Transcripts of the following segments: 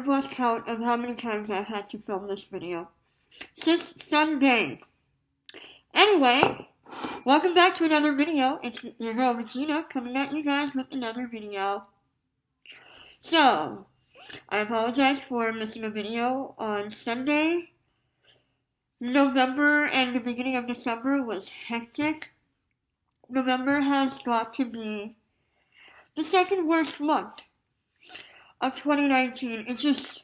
I've lost count of how many times I've had to film this video. Since Sunday. Anyway, welcome back to another video. It's your girl Regina coming at you guys with another video. So, I apologize for missing a video on Sunday. November and the beginning of December was hectic. November has got to be the second worst month of 2019. It's just,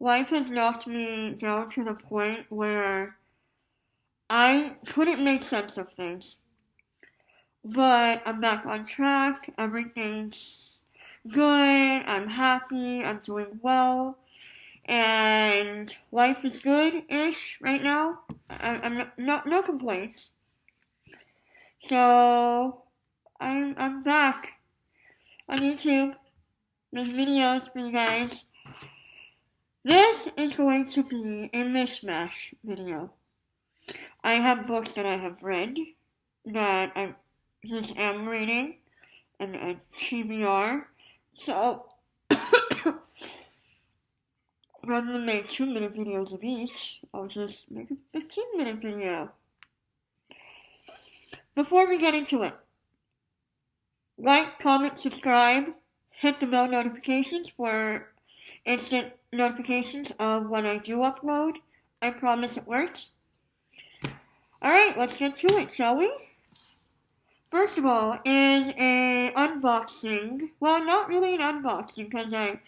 life has knocked me down to the point where I couldn't make sense of things. But I'm back on track. Everything's good. I'm happy. I'm doing well. And life is good-ish right now. I'm no complaints. So I'm back on YouTube. Make videos for you guys. This is going to be a mishmash video. I have books that I have read that I just am reading and a TBR. So rather than make 2-minute videos of each, I'll just make a 15-minute video. Before we get into it, like, comment, subscribe, hit the bell notifications for instant notifications of when I do upload. I promise it works. Alright, let's get to it, shall we? First of all is a unboxing. Well, not really an unboxing, because I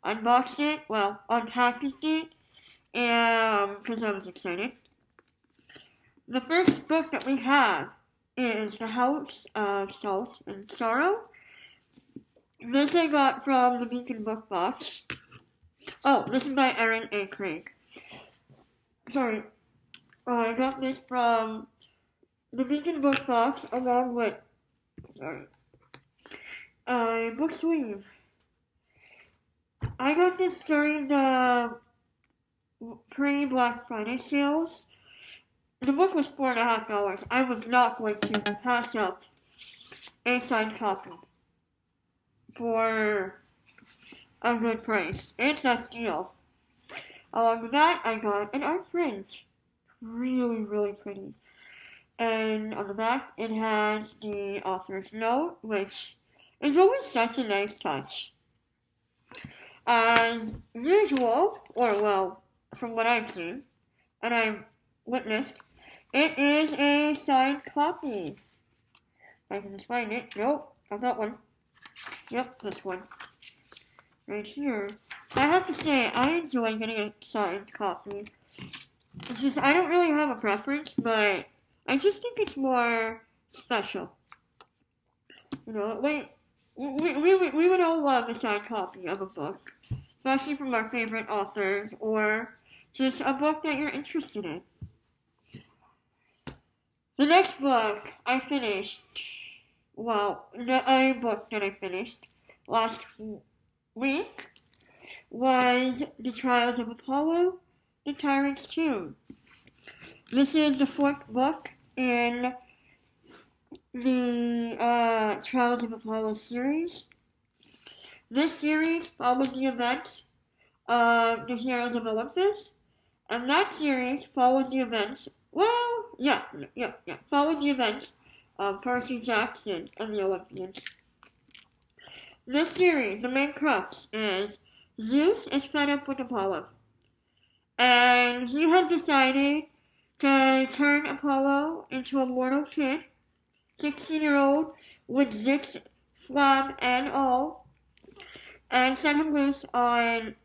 unboxed it, unpackaged it, because I was excited. The first book that we have is The House of Salt and Sorrow. This I got from the Beacon Book Box. Oh, this is by Erin A. Craig. Sorry. I got this from the Beacon Book Box along with, book sleeve. I got this during the pre-Black Friday sales. The book was $4.50. I was not going to pass up a signed copy for a good price. It's a steal. Along with that, I got an art fringe. Really, really pretty. And on the back, it has the author's note, which is always such a nice touch. As usual, from what I've seen, and I've witnessed, it is a signed copy. I can just find it. Nope, I've got one. Yep, this one. Right here. I have to say, I enjoy getting a signed copy. It's just, I don't really have a preference, but I just think it's more special. You know, we would all love a signed copy of a book, especially from our favorite authors, or just a book that you're interested in. The next book I finished, a book that I finished last week was The Trials of Apollo, The Tyrant's Tomb. This is the fourth book in the Trials of Apollo series. This series follows the events of the Heroes of Olympus, and that series follows the events, follows the events of Percy Jackson and the Olympians. This series, the main crux is Zeus is fed up with Apollo, and he has decided to turn Apollo into a mortal kid, 16-year-old, with zits, flab, and all, and set him loose on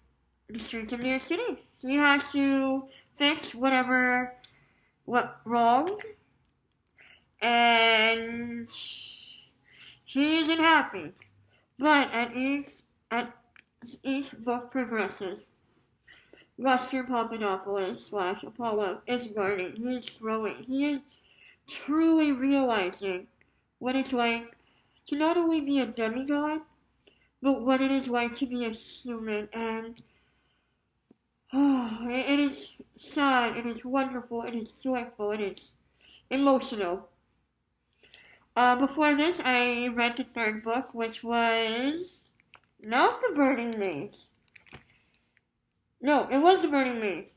the streets of New York City. He has to fix went wrong, and he isn't happy. But as each book progresses, Lester Papadopoulos / Apollo is learning. He is growing. He is truly realizing what it's like to not only be a demigod, but what it is like to be a human. And it is sad, it is wonderful, it is joyful, it is emotional. Before this, I read the third book, which was not The Burning Maze. No, it was The Burning Maze.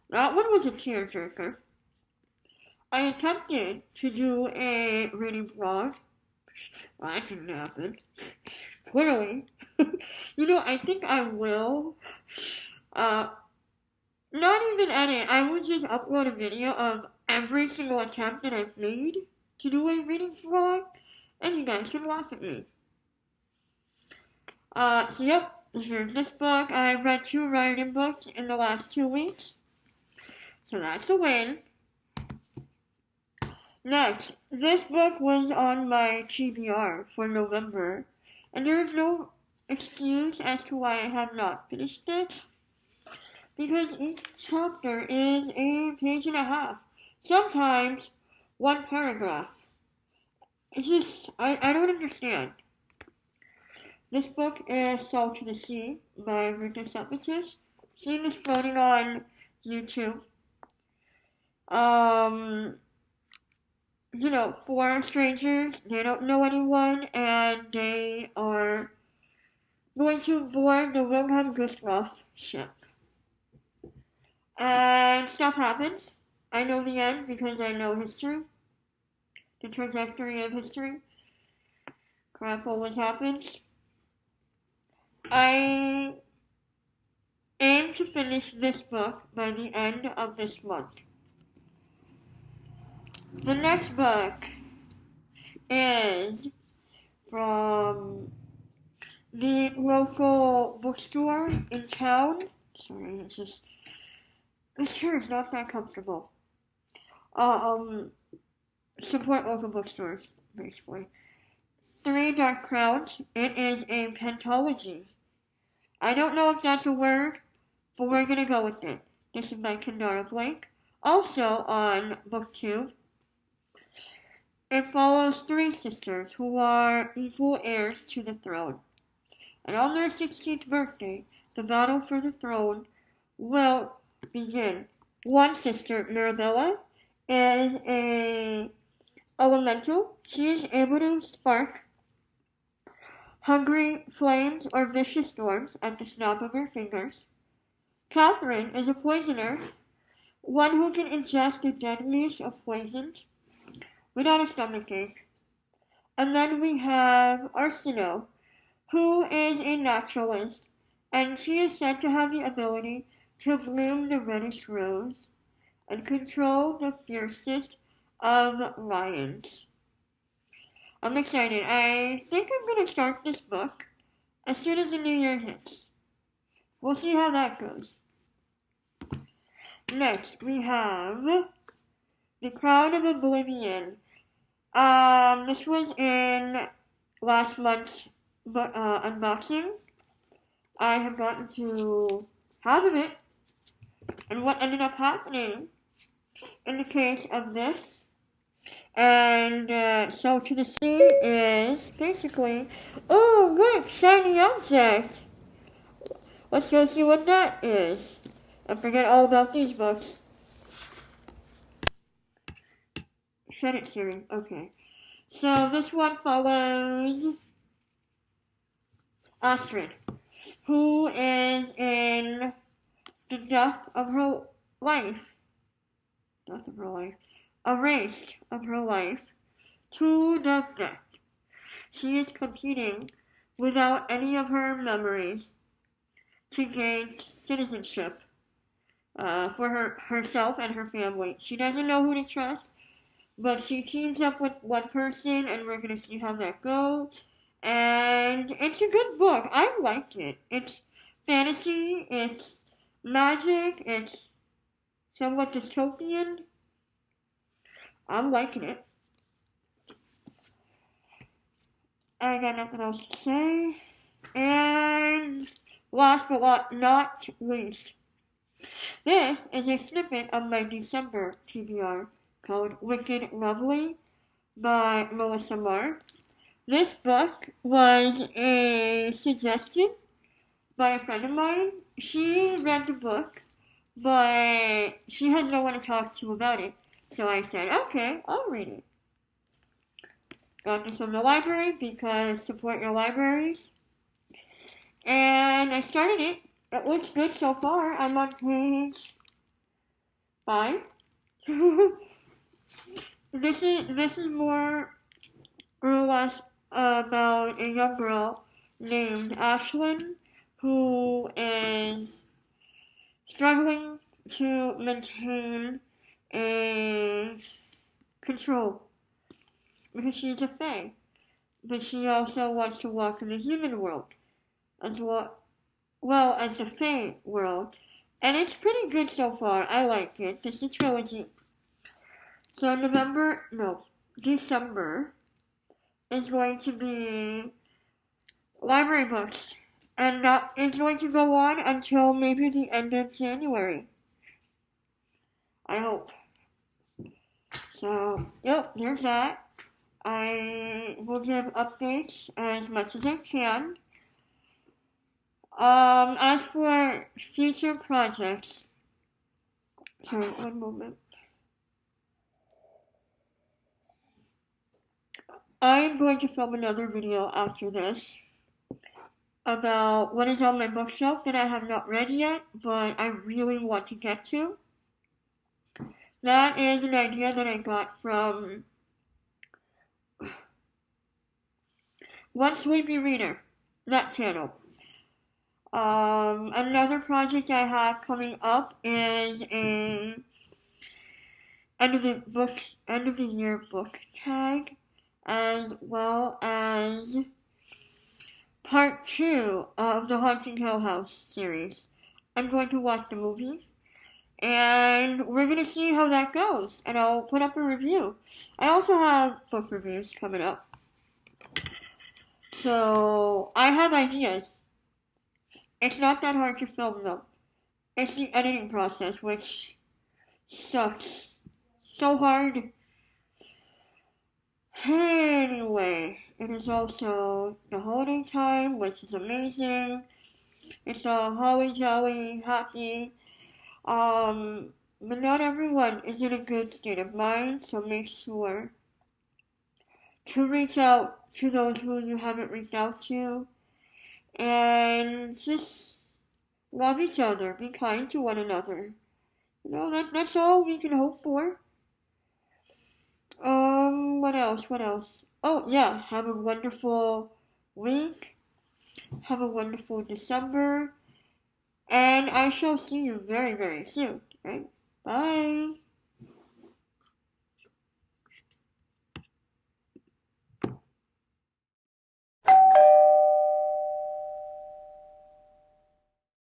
That one was a tearjerker. I attempted to do a reading vlog. Well, that didn't happen. Clearly. I think I will. Uh, Not even edit. I would just upload a video of every single attempt that I've made to do a reading vlog, and you guys can laugh at me. Yep, here's this book. I read 2 writing books in the last 2 weeks, so that's a win. Next, this book was on my TBR for November, and there is no excuse as to why I have not finished it, because each chapter is a page and a half, sometimes 1 paragraph. It's just, I don't understand. This book is Sold to the Sea by Richard Kaur. Seen this floating on YouTube. 4 strangers, they don't know anyone, and they are going to board the Wilhelm Gustloff ship. And stuff happens. I know the end because I know history. The trajectory of history. Crap always happens. I aim to finish this book by the end of this month. The next book is from the local bookstore in town. Sorry, this chair is not that comfortable. Support local bookstores, basically. 3 Dark Crowns. It is a pentology. I don't know if that's a word, but we're gonna go with it. This is by Kendara Blake. Also on BookTube. It follows 3 sisters who are equal heirs to the throne. And on their 16th birthday, the battle for the throne will begin. One sister, Mirabella, is a elemental. She is able to spark hungry flames or vicious storms at the snap of her fingers. Catherine is a poisoner, one who can ingest the deadliest of poisons without a stomachache. And then we have Arsino, who is a naturalist, and she is said to have the ability to bloom the reddish rose and control the fiercest of lions. I'm excited. I think I'm going to start this book as soon as the new year hits. We'll see how that goes. Next, we have The Crowd of Oblivion. This was in last month's unboxing. I have gotten to half of it, and what ended up happening in the case of this. And so to the sea is basically, oh look, shiny object. Let's go see what that is. I forget all about these books. Shut it, Siri. Okay. So this one follows Astrid, who is in the death of her life. A race of her life to the death. She is competing without any of her memories to gain citizenship for herself and her family. She doesn't know who to trust, but she teams up with one person, and we're going to see how that goes. And it's a good book. I liked it. It's fantasy, it's magic, it's somewhat dystopian. I'm liking it. I got nothing else to say. And last but not least, this is a snippet of my December TBR called Wicked Lovely by Melissa Marr. This book was a suggestion by a friend of mine. She read the book, but she has no one to talk to about it. So I said, okay, I'll read it. Got this from the library because support your libraries. And I started it, It looks good so far. I'm on page 5. This is more or less about a young girl named Ashlyn who is struggling to maintain a control because she's a fae, but she also wants to walk in the human world as well as the fae world, and it's pretty good so far. I like it. It's a trilogy. So December is going to be library books, and that is going to go on until maybe the end of January. I hope. So, yep, there's that. I will give updates as much as I can. As for future projects, sorry, one moment. I'm going to film another video after this about what is on my bookshelf that I have not read yet, but I really want to get to. That is an idea that I got from One Sleepy Reader, that channel. Another project I have coming up is a end of the year book tag, as well as part 2 of the Haunting Hill House series. I'm going to watch the movie, and we're going to see how that goes, and I'll put up a review. I also have book reviews coming up. So, I have ideas. It's not that hard to film them. It's the editing process, which sucks so hard. Anyway, it is also the holiday time, which is amazing. It's all holly jolly, happy. But not everyone is in a good state of mind, so make sure to reach out to those who you haven't reached out to, and just love each other, be kind to one another. That's all we can hope for. What else? Oh, yeah, have a wonderful week. Have a wonderful December. And I shall see you very, very soon, right? Bye.